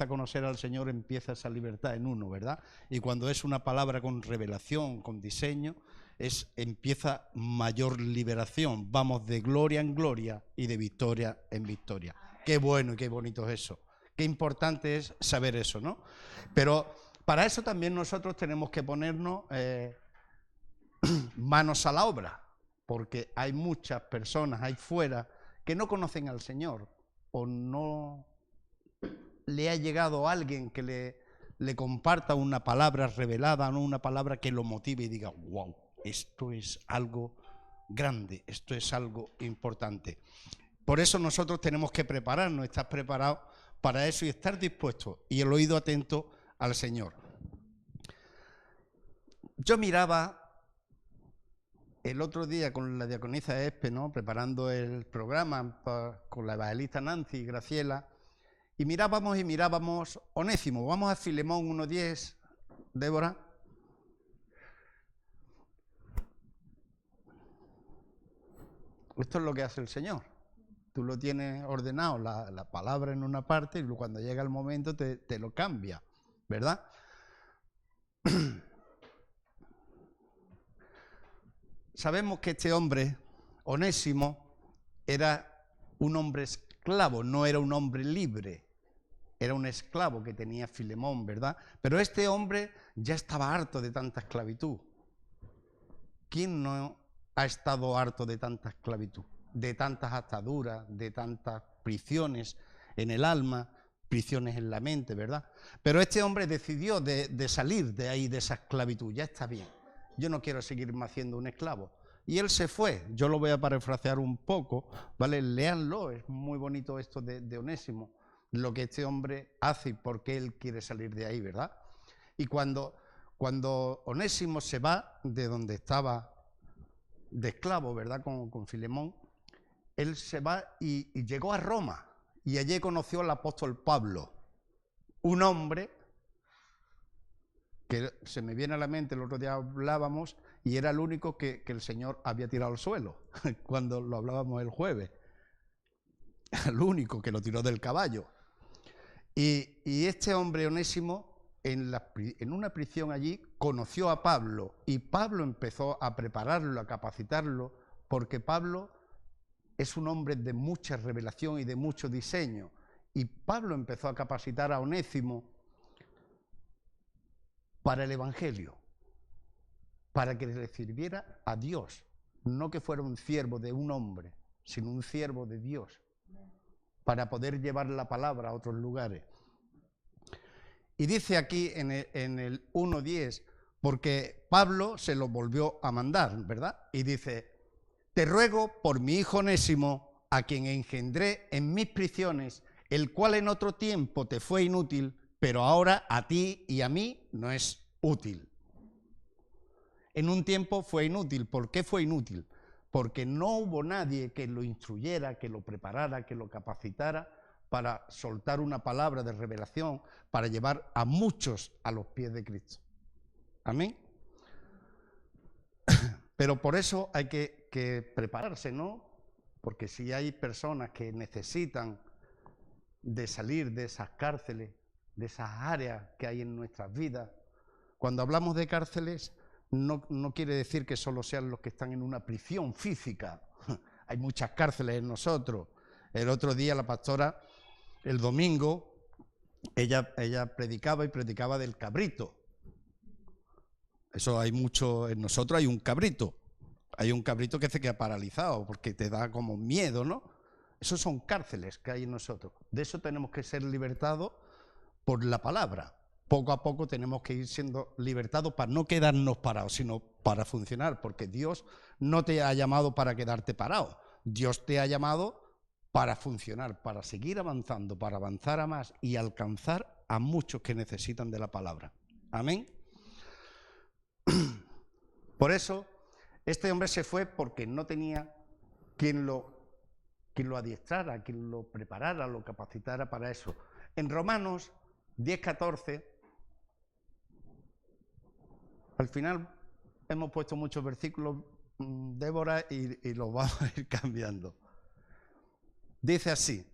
a conocer al Señor, empieza esa libertad en uno, ¿verdad? Y cuando es una palabra con revelación, con diseño, empieza mayor liberación. Vamos de gloria en gloria y de victoria en victoria. Qué bueno y qué bonito es eso. Qué importante es saber eso, ¿no? Pero para eso también nosotros tenemos que ponernos manos a la obra, porque hay muchas personas ahí fuera que no conocen al Señor o no le ha llegado a alguien que le comparta una palabra revelada, no una palabra que lo motive y diga, wow, esto es algo grande, esto es algo importante. Por eso nosotros tenemos que prepararnos, estar preparados para eso y estar dispuestos y el oído atento al Señor. Yo miraba el otro día con la diaconisa Espe, ¿no?, preparando el programa con la evangelista Nancy y Graciela, y mirábamos Onésimo. Vamos a Filemón 1:10, Débora. Esto es lo que hace el Señor. Tú lo tienes ordenado, la palabra en una parte, y cuando llega el momento te lo cambia, ¿verdad? Sabemos que este hombre, Onésimo, era un hombre esclavo, no era un hombre libre. Era un esclavo que tenía Filemón, ¿verdad? Pero este hombre ya estaba harto de tanta esclavitud. ¿Quién no ha estado harto de tanta esclavitud? De tantas ataduras, de tantas prisiones en el alma, prisiones en la mente, ¿verdad? Pero este hombre decidió de salir de ahí, de esa esclavitud. Ya está bien, yo no quiero seguir más siendo un esclavo. Y él se fue. Yo lo voy a parafrasear un poco, ¿vale? Léanlo, es muy bonito esto de Onésimo, lo que este hombre hace y por qué él quiere salir de ahí, ¿verdad? Y cuando Onésimo se va de donde estaba de esclavo, ¿verdad?, con Filemón, él se va y llegó a Roma, y allí conoció al apóstol Pablo, un hombre que se me viene a la mente, el otro día hablábamos, y era el único que el Señor había tirado al suelo, cuando lo hablábamos el jueves, el único que lo tiró del caballo. Y este hombre Onésimo, en una prisión allí, conoció a Pablo, y Pablo empezó a prepararlo, a capacitarlo, porque Pablo es un hombre de mucha revelación y de mucho diseño, y Pablo empezó a capacitar a Onésimo para el Evangelio, para que le sirviera a Dios, no que fuera un siervo de un hombre, sino un siervo de Dios, para poder llevar la palabra a otros lugares. Y dice aquí en el 1:10, porque Pablo se lo volvió a mandar, ¿verdad? Y dice, te ruego por mi hijo Onésimo, a quien engendré en mis prisiones, el cual en otro tiempo te fue inútil, pero ahora a ti y a mí no es útil. En un tiempo fue inútil. ¿Por qué fue inútil? Porque no hubo nadie que lo instruyera, que lo preparara, que lo capacitara para soltar una palabra de revelación, para llevar a muchos a los pies de Cristo. Amén. Pero por eso hay que prepararse, ¿no? Porque si hay personas que necesitan de salir de esas cárceles, de esas áreas que hay en nuestras vidas, cuando hablamos de cárceles, no quiere decir que solo sean los que están en una prisión física. Hay muchas cárceles en nosotros. El otro día la pastora, el domingo, ella predicaba del cabrito. Eso hay mucho, en nosotros hay un cabrito que se queda paralizado porque te da como miedo, ¿no? Esos son cárceles que hay en nosotros. De eso tenemos que ser libertados por la palabra. Poco a poco tenemos que ir siendo libertados para no quedarnos parados, sino para funcionar, porque Dios no te ha llamado para quedarte parado. Dios te ha llamado para funcionar, para seguir avanzando, para avanzar a más y alcanzar a muchos que necesitan de la palabra. Amén. Por eso, este hombre se fue porque no tenía quien lo adiestrara, quien lo preparara, lo capacitara para eso. En Romanos 10:14, al final hemos puesto muchos versículos, Débora, y los vamos a ir cambiando. Dice así: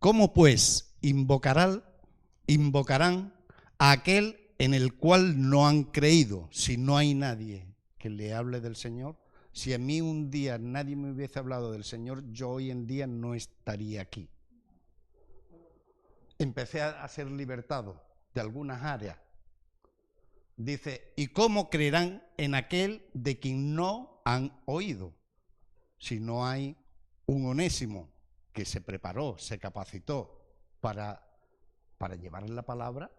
¿Cómo pues invocarán a aquel en el cual no han creído, si no hay nadie que le hable del Señor? Si a mí un día nadie me hubiese hablado del Señor, yo hoy en día no estaría aquí. Empecé a ser libertado de algunas áreas. Dice, ¿y cómo creerán en aquel de quien no han oído? Si no hay un Onésimo que se preparó, se capacitó para llevar la palabra,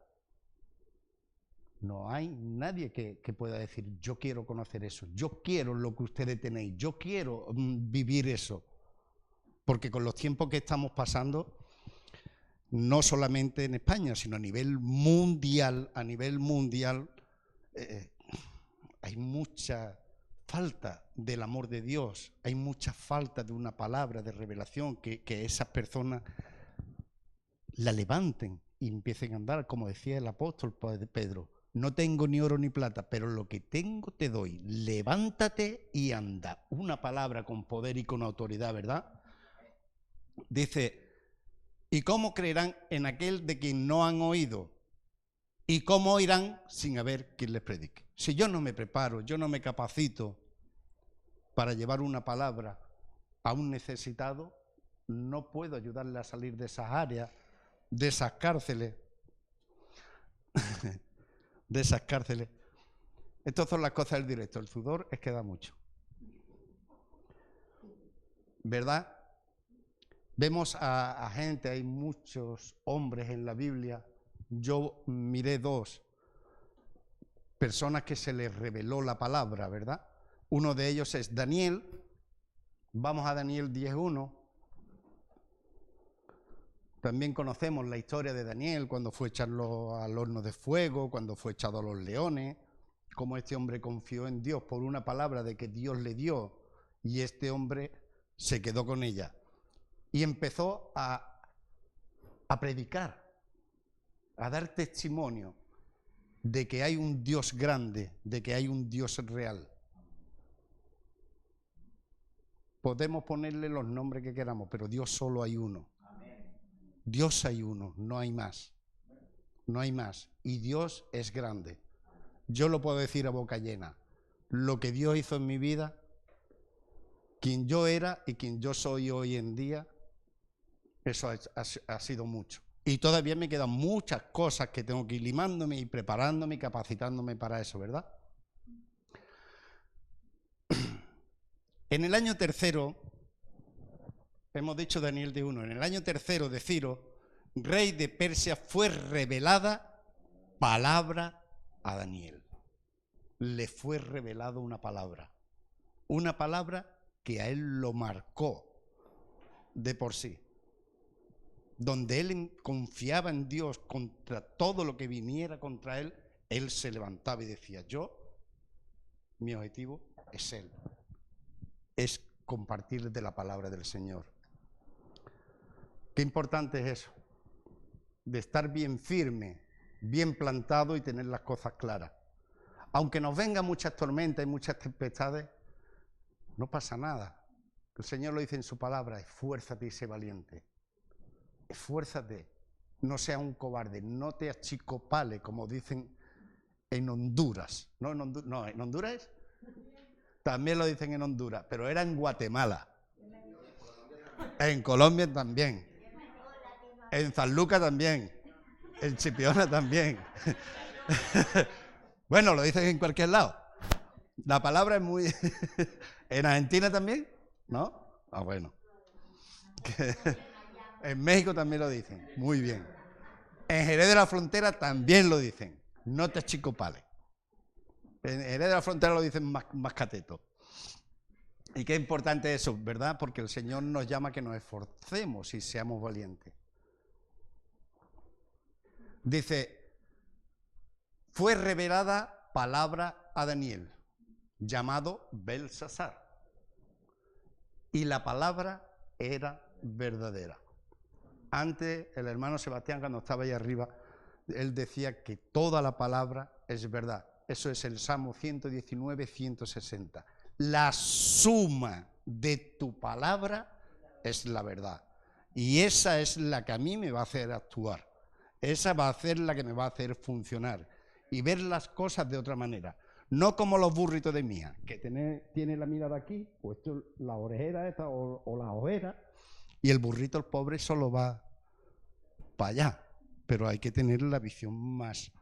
no hay nadie que pueda decir, yo quiero conocer eso, yo quiero lo que ustedes tenéis, yo quiero vivir eso. Porque con los tiempos que estamos pasando, no solamente en España, sino a nivel mundial, hay mucha falta del amor de Dios, hay mucha falta de una palabra de revelación, que esas personas la levanten y empiecen a andar, como decía el apóstol Pedro, no tengo ni oro ni plata, pero lo que tengo te doy, levántate y anda. Una palabra con poder y con autoridad, ¿verdad? Dice, ¿y cómo creerán en aquel de quien no han oído? ¿Y cómo oirán sin haber quien les predique? Si yo no me preparo, yo no me capacito para llevar una palabra a un necesitado, no puedo ayudarle a salir de esas áreas, de esas cárceles, Estas son las cosas del directo. El sudor es que da mucho, ¿verdad? Vemos a gente, hay muchos hombres en la Biblia. Yo miré dos personas que se les reveló la palabra, ¿verdad? Uno de ellos es Daniel. Vamos a Daniel 10:1. También conocemos la historia de Daniel, cuando fue echado al horno de fuego, cuando fue echado a los leones, cómo este hombre confió en Dios por una palabra de que Dios le dio, y este hombre se quedó con ella. Y empezó a predicar, a dar testimonio de que hay un Dios grande, de que hay un Dios real. Podemos ponerle los nombres que queramos, pero Dios solo hay uno. Dios hay uno, no hay más. No hay más. Y Dios es grande. Yo lo puedo decir a boca llena. Lo que Dios hizo en mi vida, quien yo era y quien yo soy hoy en día, eso ha sido mucho. Y todavía me quedan muchas cosas que tengo que ir limándome y preparándome y capacitándome para eso, ¿verdad? En el año tercero, hemos dicho Daniel 10:1, en el año tercero de Ciro, rey de Persia, fue revelada palabra a Daniel. Le fue revelada una palabra que a él lo marcó de por sí, donde él confiaba en Dios contra todo lo que viniera contra él, él se levantaba y decía, mi objetivo es él, es compartir de la palabra del Señor. Qué importante es eso, de estar bien firme, bien plantado y tener las cosas claras. Aunque nos vengan muchas tormentas y muchas tempestades, no pasa nada. El Señor lo dice en su palabra, esfuérzate y sé valiente. Esfuérzate, no seas un cobarde, no te achicopales, como dicen en Honduras. ¿No en Honduras es? También lo dicen en Honduras, pero era en Guatemala. En Colombia también. En San Lucas también. En Chipiona también. Bueno, lo dicen en cualquier lado. La palabra es muy... ¿En Argentina también? ¿No? Ah, bueno. En México también lo dicen. Muy bien. En Jerez de la Frontera también lo dicen. No te achicopales. En Jerez de la Frontera lo dicen más cateto. Y qué importante eso, ¿verdad? Porque el Señor nos llama a que nos esforcemos y seamos valientes. Dice, fue revelada palabra a Daniel, llamado Belsasar. Y la palabra era verdadera. Antes, el hermano Sebastián, cuando estaba ahí arriba, él decía que toda la palabra es verdad. Eso es el Salmo 119, 160. La suma de tu palabra es la verdad. Y esa es la que a mí me va a hacer actuar. Esa va a ser la que me va a hacer funcionar y ver las cosas de otra manera. No como los burritos de Mía, que tiene la mirada aquí, puesto la orejera esta o la ojera, y el burrito, el pobre, solo va para allá. Pero hay que tener la visión más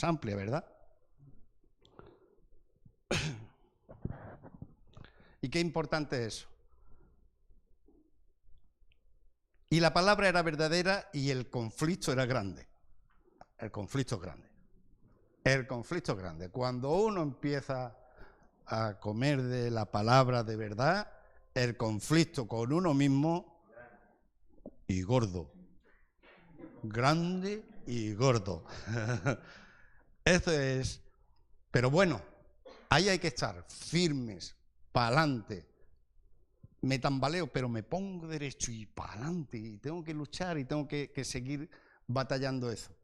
amplia, ¿verdad? ¿Y qué importante es eso? Y la palabra era verdadera y el conflicto era grande. El conflicto es grande. El conflicto es grande. Cuando uno empieza a comer de la palabra de verdad, el conflicto con uno mismo y gordo. Grande y gordo. Eso es. Pero bueno, ahí hay que estar firmes, para adelante. Me tambaleo, pero me pongo derecho y para adelante. Y tengo que luchar y tengo que seguir batallando eso.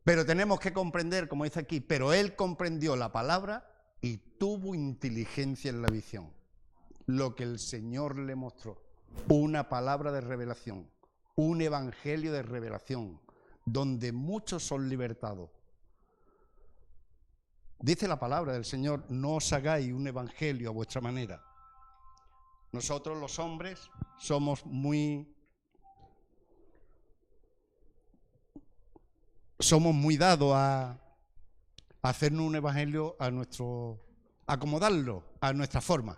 Pero tenemos que comprender, como dice aquí, pero él comprendió la palabra y tuvo inteligencia en la visión. Lo que el Señor le mostró. Una palabra de revelación. Un evangelio de revelación. Donde muchos son libertados. Dice la palabra del Señor, no os hagáis un evangelio a vuestra manera. Nosotros los hombres somos muy dados a hacernos un evangelio a acomodarlo a nuestra forma,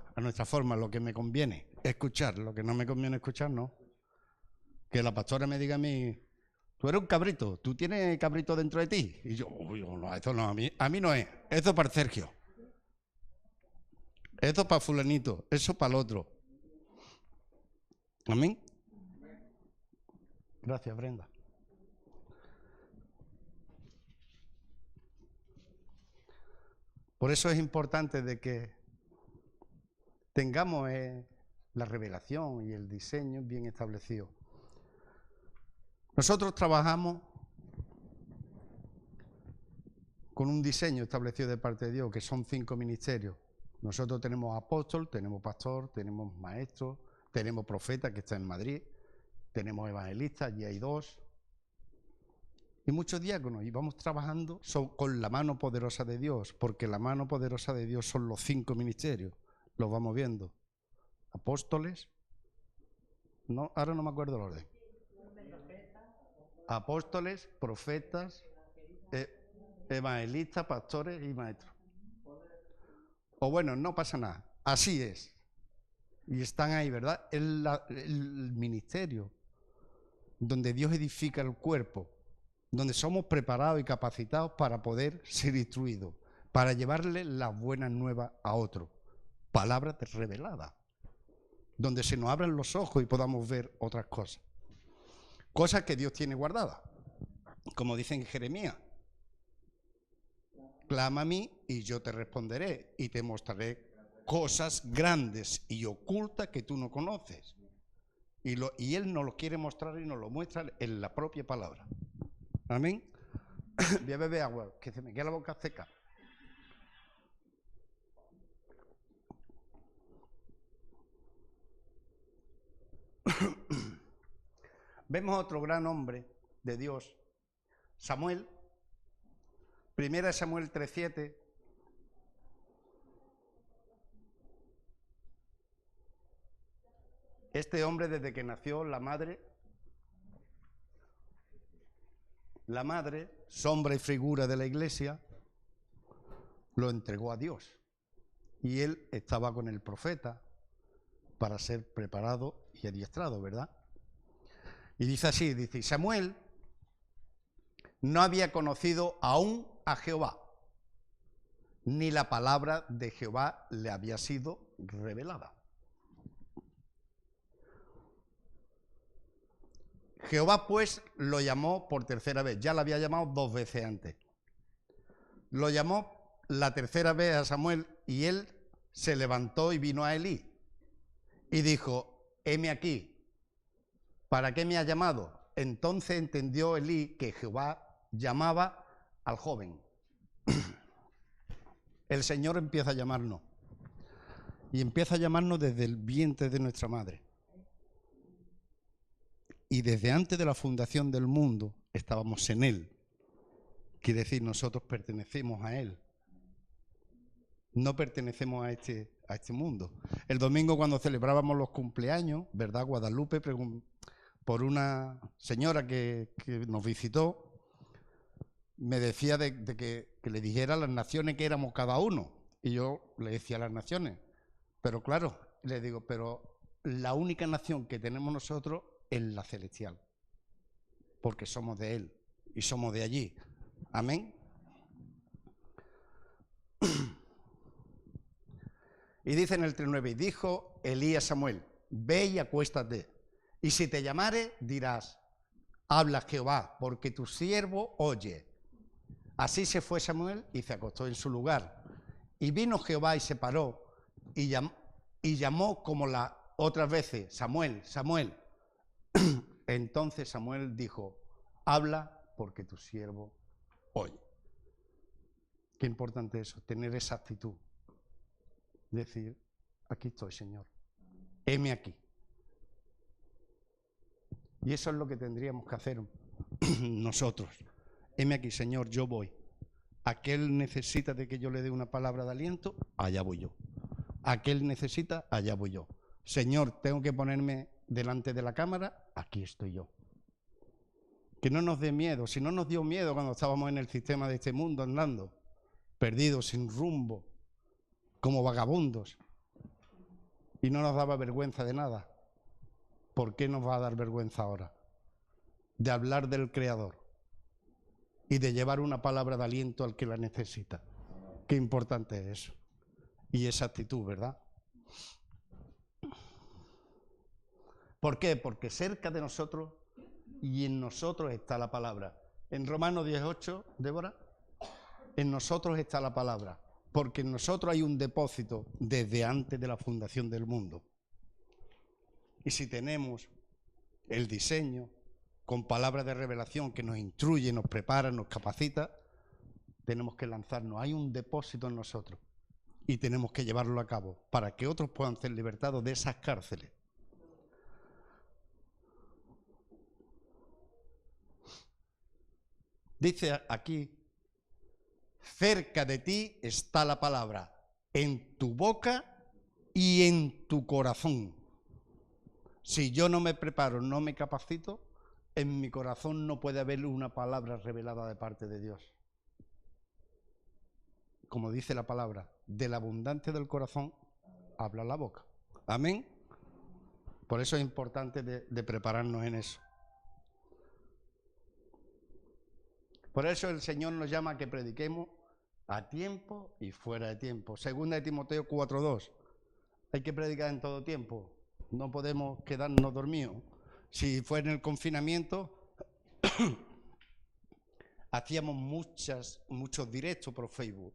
lo que me conviene escuchar, lo que no me conviene escuchar, no. Que la pastora me diga a mí, tú eres un cabrito, tú tienes cabrito dentro de ti. Y yo, no, eso no, a mí no es, eso es para Sergio. Eso es para fulanito, eso es para el otro. Amén. Gracias, Brenda. Por eso es importante de que tengamos la revelación y el diseño bien establecido. Nosotros trabajamos con un diseño establecido de parte de Dios, que son 5 ministerios. Nosotros tenemos apóstol, tenemos pastor, tenemos maestro, tenemos profeta, que está en Madrid, tenemos evangelistas, y hay 2, y muchos diáconos, y vamos trabajando con la mano poderosa de Dios, porque la mano poderosa de Dios son los 5 ministerios, los vamos viendo. Apóstoles, no, ahora no me acuerdo el orden. Apóstoles, profetas, evangelistas, pastores y maestros. O bueno, no pasa nada, así es. Y están ahí, ¿verdad? El ministerio donde Dios edifica el cuerpo, donde somos preparados y capacitados para poder ser instruidos, para llevarle las buenas nuevas a otro. Palabras reveladas, donde se nos abran los ojos y podamos ver otras cosas. Cosas que Dios tiene guardadas, como dice en Jeremías. Clama a mí y yo te responderé y te mostraré cosas grandes y ocultas que tú no conoces. Y Él nos lo quiere mostrar y nos lo muestra en la propia palabra. Amén. Voy a beber agua, que se me queda la boca seca. Vemos otro gran hombre de Dios, Samuel. 1 Samuel 3:7. Este hombre, desde que nació, la madre, sombra y figura de la iglesia, lo entregó a Dios. Y él estaba con el profeta para ser preparado y adiestrado, ¿verdad? Y dice así, dice, Samuel no había conocido aún a Jehová, ni la palabra de Jehová le había sido revelada. Jehová pues lo llamó por tercera vez, ya lo había llamado 2 veces antes. Lo llamó la tercera vez a Samuel y él se levantó y vino a Elí y dijo, heme aquí, ¿para qué me ha llamado? Entonces entendió Elí que Jehová llamaba al joven. El Señor empieza a llamarnos y empieza a llamarnos desde el vientre de nuestra madre. y desde antes de la fundación del mundo estábamos en Él. Quiere decir, nosotros pertenecemos a Él. No pertenecemos a este mundo. El domingo, cuando celebrábamos los cumpleaños, ¿verdad? Guadalupe, por una señora que nos visitó, me decía de que le dijera a las naciones que éramos cada uno. Y yo le decía a las naciones. Pero claro, le digo, pero la única nación que tenemos nosotros es la celestial. Porque somos de Él y somos de allí. Amén. Y dice en el 3:9, y dijo Elías a Samuel, ve y acuéstate, y si te llamare, dirás, habla Jehová, porque tu siervo oye. Así se fue Samuel y se acostó en su lugar. Y vino Jehová y se paró, y llamó como las otras veces, Samuel, Samuel. Entonces Samuel dijo, habla, porque tu siervo oye. Qué importante eso, tener esa actitud. Decir, aquí estoy, Señor, heme aquí. Y eso es lo que tendríamos que hacer nosotros. Heme aquí, Señor, yo voy. Aquel necesita de que yo le dé una palabra de aliento, allá voy yo. Aquel necesita, allá voy yo. Señor, tengo que ponerme delante de la cámara, aquí estoy yo. Que no nos dé miedo, si no nos dio miedo cuando estábamos en el sistema de este mundo andando, perdidos, sin rumbo, como vagabundos, y no nos daba vergüenza de nada. ¿Por qué nos va a dar vergüenza ahora? De hablar del Creador y de llevar una palabra de aliento al que la necesita. Qué importante es eso. Y esa actitud, ¿verdad? ¿Por qué? Porque cerca de nosotros y en nosotros está la palabra. En Romanos 10:8, Débora, en nosotros está la palabra. Porque en nosotros hay un depósito desde antes de la fundación del mundo. Y si tenemos el diseño con palabras de revelación que nos instruye, nos prepara, nos capacita, tenemos que lanzarnos. Hay un depósito en nosotros y tenemos que llevarlo a cabo para que otros puedan ser libertados de esas cárceles. Dice aquí, cerca de ti está la palabra, en tu boca y en tu corazón. Si yo no me preparo, no me capacito, en mi corazón no puede haber una palabra revelada de parte de Dios. Como dice la palabra, del abundante del corazón habla la boca. Amén. Por eso es importante de prepararnos en eso. Por eso el Señor nos llama a que prediquemos a tiempo y fuera de tiempo. Segunda de Timoteo 4:2. Hay que predicar en todo tiempo. No podemos quedarnos dormidos. Si fue en el confinamiento, hacíamos muchos directos por Facebook.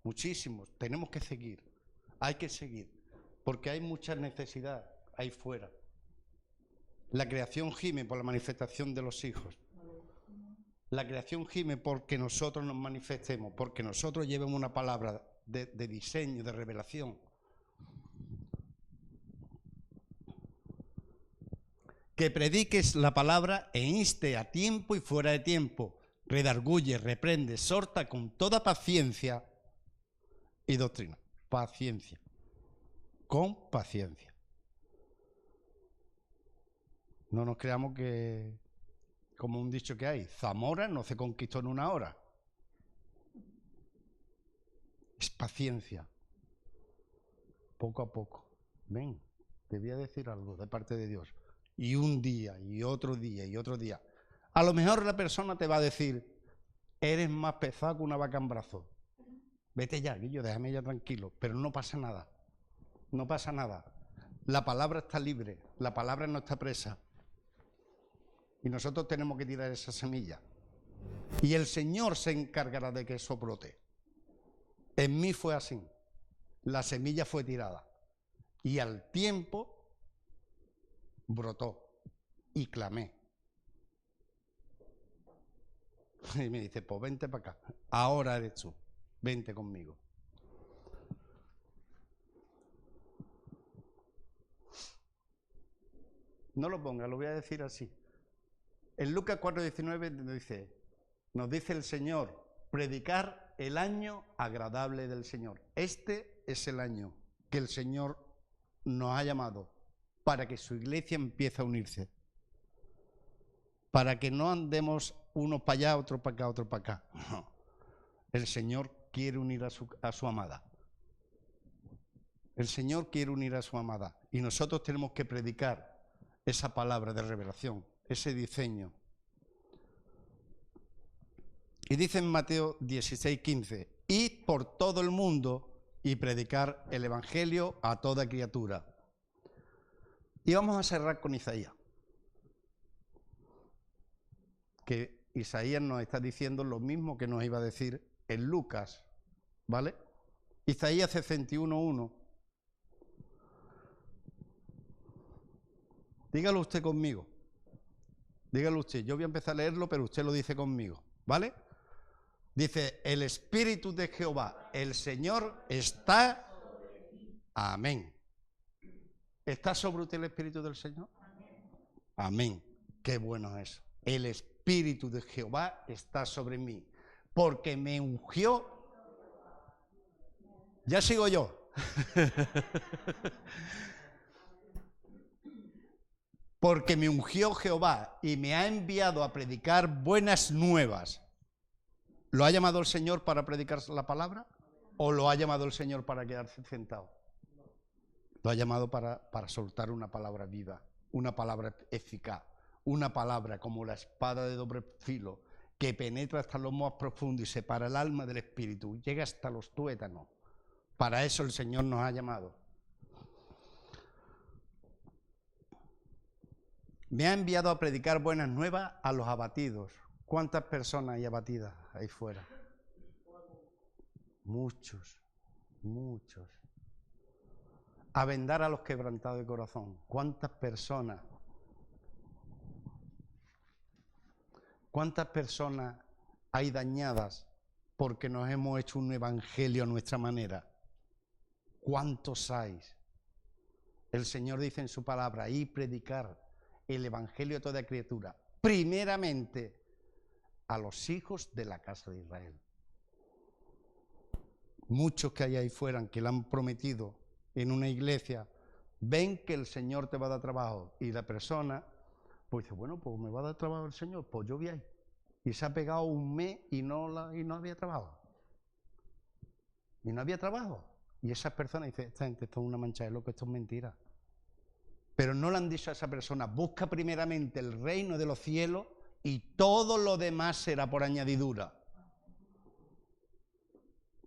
Muchísimos. Tenemos que seguir. Hay que seguir. Porque hay mucha necesidad ahí fuera. La creación gime por la manifestación de los hijos. La creación gime porque nosotros nos manifestemos, porque nosotros llevemos una palabra de diseño, de revelación. Que prediques la palabra e inste a tiempo y fuera de tiempo. Redarguye, reprende, exhorta con toda paciencia y doctrina. Paciencia. Con paciencia. No nos creamos que, como un dicho que hay, Zamora no se conquistó en una hora. Es paciencia. Poco a poco. Ven, te voy a decir algo de parte de Dios. Y un día, y otro día, y otro día. A lo mejor la persona te va a decir, eres más pesado que una vaca en brazos. Vete ya, Guillo, déjame ya tranquilo. Pero no pasa nada. No pasa nada. La palabra está libre. La palabra no está presa. Y nosotros tenemos que tirar esa semilla. Y el Señor se encargará de que eso brote. En mí fue así. La semilla fue tirada. Y al tiempo brotó. Y clamé. Y me dice, pues vente para acá. Ahora eres tú. Vente conmigo. No lo ponga, lo voy a decir así. En Lucas 4:19 nos dice el Señor, predicar el año agradable del Señor. Este es el año que el Señor nos ha llamado para que su iglesia empiece a unirse. Para que no andemos unos para allá, otros para acá, otros para acá. No. El Señor quiere unir a su amada. El Señor quiere unir a su amada. Y nosotros tenemos que predicar esa palabra de revelación, ese diseño. Y dice en Mateo 16:15, id por todo el mundo y predicar el Evangelio a toda criatura. Y vamos a cerrar con Isaías. Que Isaías nos está diciendo lo mismo que nos iba a decir en Lucas, ¿vale? Isaías 61:1. Dígalo usted conmigo. Dígalo usted. Yo voy a empezar a leerlo, pero usted lo dice conmigo, ¿vale? Dice, el Espíritu de Jehová, el Señor está... Amén. ¿Está sobre usted el Espíritu del Señor? Amén. Qué bueno es. El Espíritu de Jehová está sobre mí, porque me ungió. Ya sigo yo. Porque me ungió Jehová y me ha enviado a predicar buenas nuevas. ¿Lo ha llamado el Señor para predicar la palabra? ¿O lo ha llamado el Señor para quedarse sentado? Lo ha llamado para soltar una palabra viva, una palabra eficaz, una palabra como la espada de doble filo que penetra hasta lo más profundo y separa el alma del espíritu, llega hasta los tuétanos. Para eso el Señor nos ha llamado. Me ha enviado a predicar buenas nuevas a los abatidos. ¿Cuántas personas hay abatidas ahí fuera? Muchos, muchos. A vendar a los quebrantados de corazón. ¿Cuántas personas? ¿Cuántas personas hay dañadas porque nos hemos hecho un evangelio a nuestra manera? ¿Cuántos hay? El Señor dice en su palabra, y predicar el evangelio a toda criatura, primeramente a los hijos de la casa de Israel. Muchos que hay ahí fuera que le han prometido en una iglesia, ven que el Señor te va a dar trabajo, y la persona pues dice, bueno, pues me va a dar trabajo el Señor, pues yo voy ahí. Y se ha pegado un mes y no había trabajo. Y no había trabajo. Y esas personas dicen, esta gente, esto es una mancha de loco, esto es mentira. Pero no le han dicho a esa persona, busca primeramente el reino de los cielos y todo lo demás será por añadidura.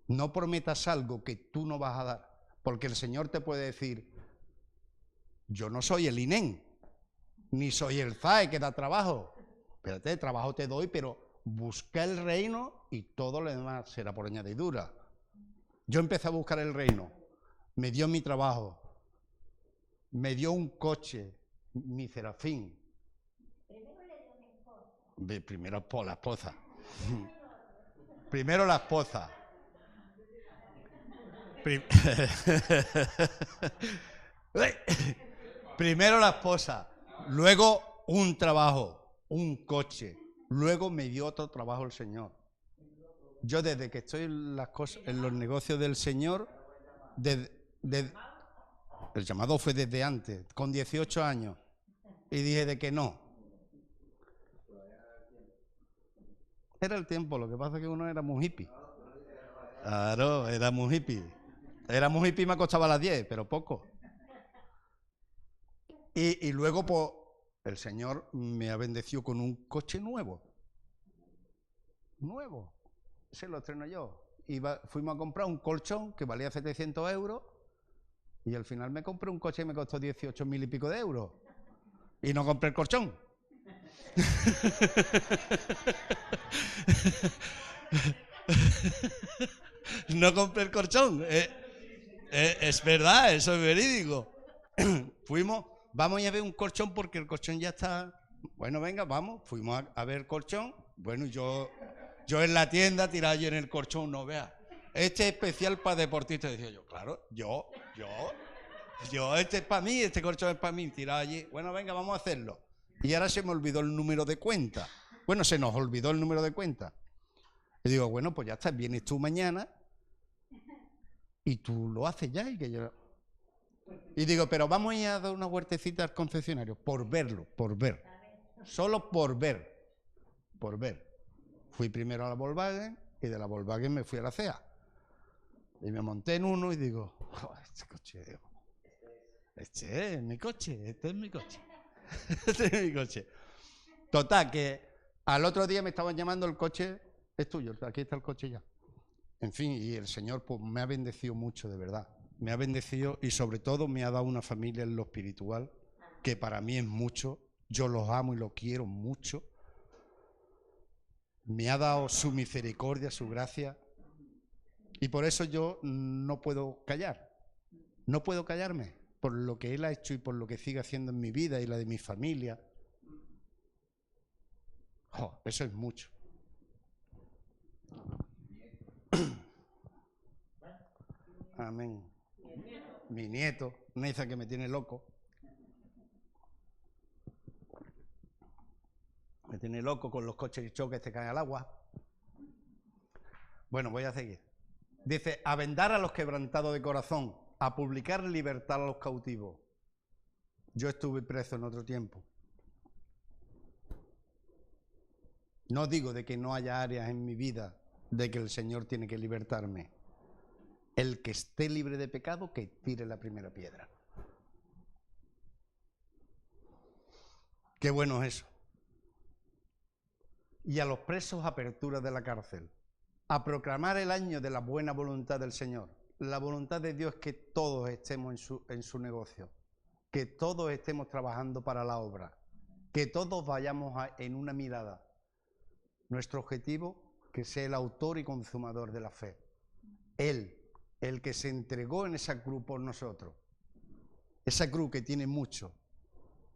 No prometas algo que tú no vas a dar, porque el Señor te puede decir, yo no soy el INEM, ni soy el FAE que da trabajo. Espérate, trabajo te doy, pero busca el reino y todo lo demás será por añadidura. Yo empecé a buscar el reino, me dio mi trabajo. Me dio un coche, mi Serafín. Primero le dio mi esposa. Primero la esposa. Primero la esposa. Primero la esposa. Luego un trabajo, un coche. Luego me dio otro trabajo el Señor. Yo desde que estoy en los negocios del Señor, el llamado fue desde antes, con 18 años, y dije de que no. Era el tiempo, lo que pasa es que uno era muy hippie. Claro, era muy hippie. Era muy hippie y me acostaba a las 10, pero poco. Y luego, pues, el Señor me ha bendecido con un coche nuevo. Nuevo. Se lo estreno yo. Fuimos a comprar un colchón que valía 700 euros. Y al final me compré un coche y me costó 18.000 y pico de euros. Y no compré el colchón. No compré el colchón. Es verdad, eso es verídico. Vamos a ver un colchón porque el colchón ya está. Bueno, venga, vamos. Fuimos a ver el colchón. Bueno, yo en la tienda tirado yo en el colchón, no veas. Este es especial para deportistas, decía yo. Claro, yo, este es para mí, este colchón es para mí, tirado allí. Bueno, venga, vamos a hacerlo. Y ahora se me olvidó el número de cuenta. Bueno, se nos olvidó el número de cuenta. Y digo, bueno, pues ya está, vienes tú mañana y tú lo haces ya. Y digo, pero vamos a ir a dar una huertecita al concesionario. Por verlo, por ver. Solo por ver. Por ver. Fui primero a la Volkswagen y de la Volkswagen me fui a la CEA. Y me monté en uno y digo, oh, este coche, digo, este es mi coche, este es mi coche. Este es mi coche. Total, que al otro día me estaban llamando, el coche es tuyo, aquí está el coche ya. En fin, y el Señor pues me ha bendecido mucho, de verdad. Me ha bendecido y sobre todo me ha dado una familia en lo espiritual, que para mí es mucho. Yo los amo y los quiero mucho. Me ha dado su misericordia, su gracia. Y por eso yo no puedo callar. No puedo callarme por lo que Él ha hecho y por lo que sigue haciendo en mi vida y la de mi familia. Oh, eso es mucho. Amén. Mi nieto, Neiza, que me tiene loco. Me tiene loco con los coches y choques que caen al agua. Bueno, voy a seguir. Dice, a vendar a los quebrantados de corazón, a publicar libertad a los cautivos. Yo estuve preso en otro tiempo. No digo de que no haya áreas en mi vida de que el Señor tiene que libertarme. El que esté libre de pecado, que tire la primera piedra. Qué bueno es eso. Y a los presos, apertura de la cárcel. A proclamar el año de la buena voluntad del Señor. La voluntad de Dios es que todos estemos en su negocio, que todos estemos trabajando para la obra, que todos vayamos en una mirada. Nuestro objetivo, que sea el autor y consumador de la fe. Él, el que se entregó en esa cruz por nosotros. Esa cruz que tiene mucho,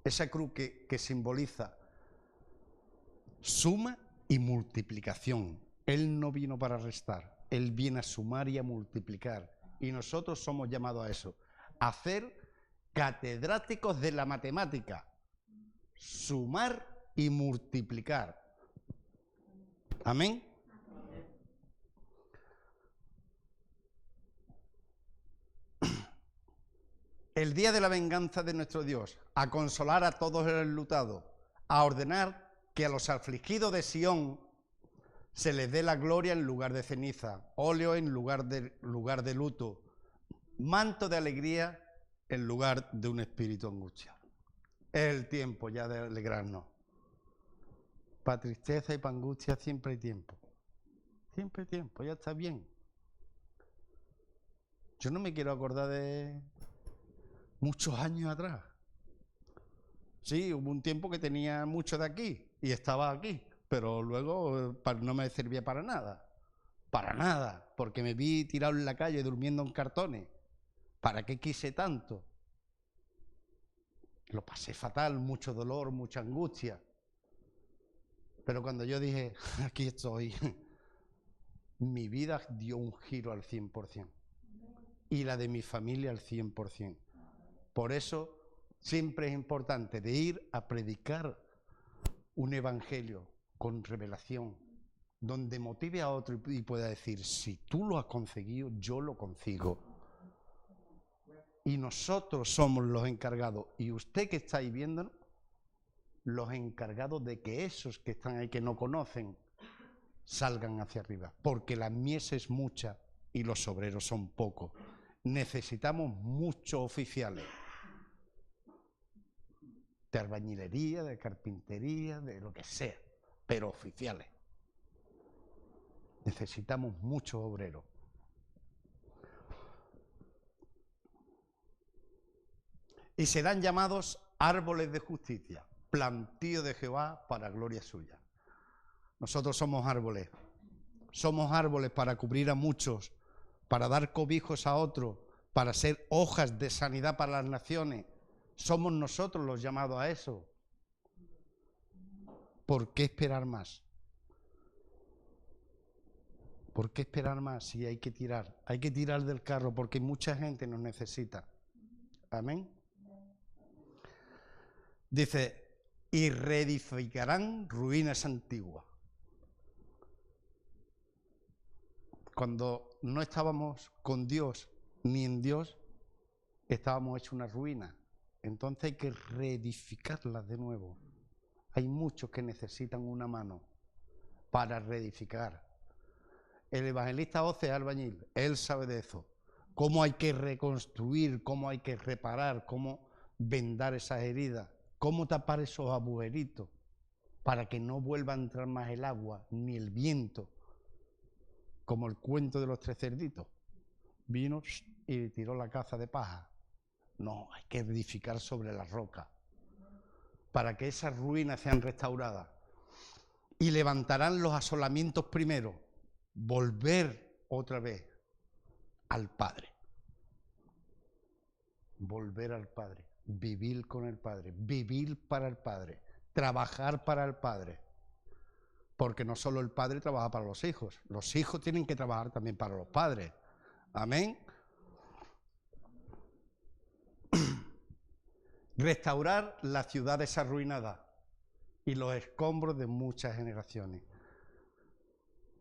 esa cruz que simboliza suma y multiplicación. Él no vino para restar, Él viene a sumar y a multiplicar. Y nosotros somos llamados a eso, a ser catedráticos de la matemática, sumar y multiplicar. Amén. El día de la venganza de nuestro Dios, a consolar a todos los enlutados, a ordenar que a los afligidos de Sión se les dé la gloria en lugar de ceniza, óleo en lugar de luto, manto de alegría en lugar de un espíritu angustiado. Es el tiempo ya de alegrarnos. Para tristeza y para angustia siempre hay tiempo. Siempre hay tiempo, ya está bien. Yo no me quiero acordar de muchos años atrás. Sí, hubo un tiempo que tenía mucho de aquí y estaba aquí, pero luego no me servía para nada, porque me vi tirado en la calle durmiendo en cartones. ¿Para qué quise tanto? Lo pasé fatal, mucho dolor, mucha angustia. Pero cuando yo dije, aquí estoy, mi vida dio un giro al 100%. Y la de mi familia al 100%. Por eso siempre es importante de ir a predicar un evangelio con revelación, donde motive a otro y pueda decir, si tú lo has conseguido, yo lo consigo. Y nosotros somos los encargados, y usted que está ahí viéndonos, los encargados de que esos que están ahí que no conocen, salgan hacia arriba, porque la mies es mucha y los obreros son pocos. Necesitamos muchos oficiales de albañilería, de carpintería, de lo que sea, pero oficiales. Necesitamos muchos obreros. Y serán llamados árboles de justicia, plantío de Jehová para gloria suya. Nosotros somos árboles para cubrir a muchos, para dar cobijos a otros, para ser hojas de sanidad para las naciones. Somos nosotros los llamados a eso. ¿Por qué esperar más? ¿Por qué esperar más si hay que tirar? Hay que tirar del carro porque mucha gente nos necesita. Amén. Dice, y reedificarán ruinas antiguas. Cuando no estábamos con Dios ni en Dios, estábamos hechos una ruina. Entonces hay que reedificarlas de nuevo. Hay muchos que necesitan una mano para reedificar. El evangelista Oce es albañil, él sabe de eso. Cómo hay que reconstruir, cómo hay que reparar, cómo vendar esas heridas, cómo tapar esos agujeritos para que no vuelva a entrar más el agua ni el viento, como el cuento de los 3 cerditos. Vino y tiró la caza de paja. No, hay que edificar sobre la roca para que esas ruinas sean restauradas. Y levantarán los asolamientos primero, volver otra vez al Padre. Volver al Padre, vivir con el Padre, vivir para el Padre, trabajar para el Padre. Porque no solo el Padre trabaja para los hijos tienen que trabajar también para los padres. Amén. Restaurar las ciudades arruinadas y los escombros de muchas generaciones.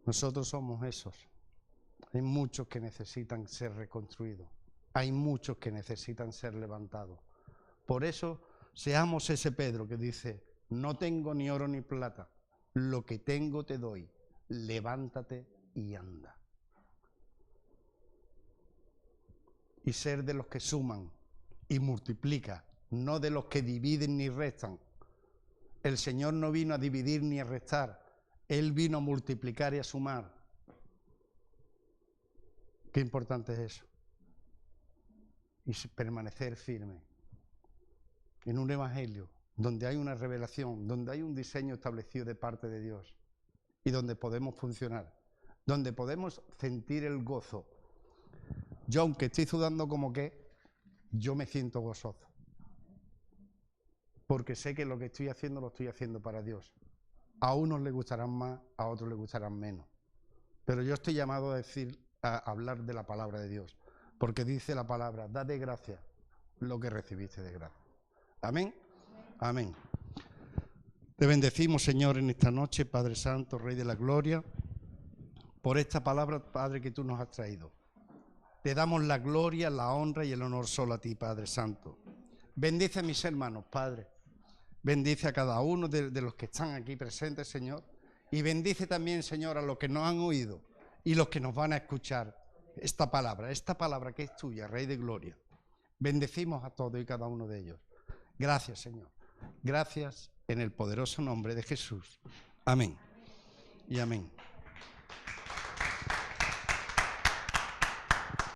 Nosotros somos esos. Hay muchos que necesitan ser reconstruidos. Hay muchos que necesitan ser levantados. Por eso, seamos ese Pedro que dice, no tengo ni oro ni plata, lo que tengo te doy, levántate y anda. Y ser de los que suman y multiplican, no de los que dividen ni restan. El Señor no vino a dividir ni a restar, Él vino a multiplicar y a sumar. Qué importante es eso. Y permanecer firme en un evangelio donde hay una revelación, donde hay un diseño establecido de parte de Dios y donde podemos funcionar, donde podemos sentir el gozo. Yo, aunque estoy sudando como que, yo me siento gozoso. Porque sé que lo que estoy haciendo lo estoy haciendo para Dios. A unos les gustarán más, a otros les gustarán menos. Pero yo estoy llamado a hablar de la palabra de Dios. Porque dice la palabra, da de gracia lo que recibiste de gracia. Amén. Amén. Te bendecimos, Señor, en esta noche, Padre Santo, Rey de la Gloria, por esta palabra, Padre, que tú nos has traído. Te damos la gloria, la honra y el honor solo a ti, Padre Santo. Bendice a mis hermanos, Padre. Bendice a cada uno de los que están aquí presentes, Señor. Y bendice también, Señor, a los que nos han oído y los que nos van a escuchar esta palabra que es tuya, Rey de Gloria. Bendecimos a todos y cada uno de ellos. Gracias, Señor. Gracias en el poderoso nombre de Jesús. Amén. Y amén.